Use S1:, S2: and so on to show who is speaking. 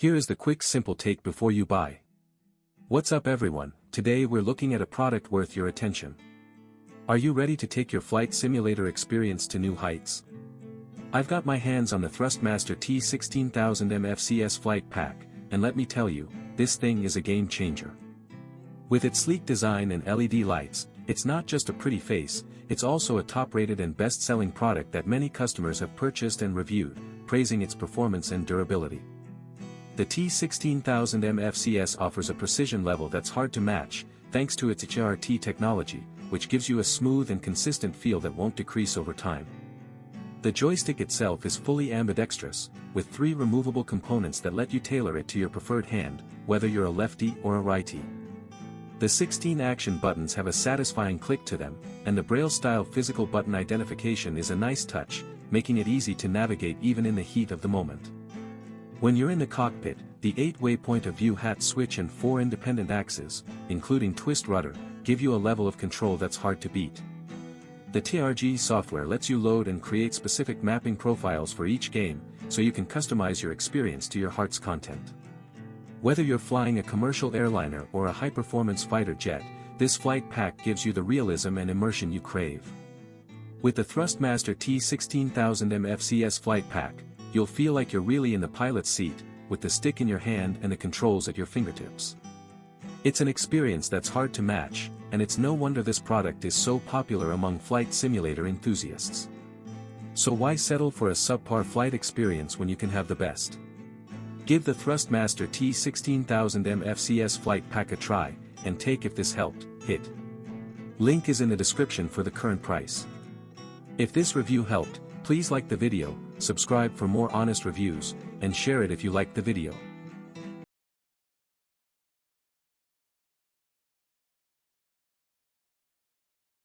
S1: Here is the quick simple take before you buy. What's up everyone, today we're looking at a product worth your attention. Are you ready to take your flight simulator experience to new heights? I've got my hands on the Thrustmaster T16000M FCS flight pack, and let me tell you, this thing is a game changer. With its sleek design and LED lights, it's not just a pretty face, it's also a top-rated and best-selling product that many customers have purchased and reviewed, praising its performance and durability. The T16000M FCS offers a precision level that's hard to match, thanks to its HRT technology, which gives you a smooth and consistent feel that won't decrease over time. The joystick itself is fully ambidextrous, with 3 removable components that let you tailor it to your preferred hand, whether you're a lefty or a righty. The 16 action buttons have a satisfying click to them, and the Braille-style physical button identification is a nice touch, making it easy to navigate even in the heat of the moment. When you're in the cockpit, the 8-way point-of-view hat switch and 4 independent axes, including twist rudder, give you a level of control that's hard to beat. The TRG software lets you load and create specific mapping profiles for each game, so you can customize your experience to your heart's content. Whether you're flying a commercial airliner or a high-performance fighter jet, this flight pack gives you the realism and immersion you crave. With the Thrustmaster T16000M FCS flight pack, you'll feel like you're really in the pilot's seat, with the stick in your hand and the controls at your fingertips. It's an experience that's hard to match, and it's no wonder this product is so popular among flight simulator enthusiasts. So why settle for a subpar flight experience when you can have the best? Give the Thrustmaster T16000M FCS flight pack a try, and take if this helped, hit. Link is in the description for the current price. If this review helped, please like the video, subscribe for more honest reviews, and share it if you liked the video.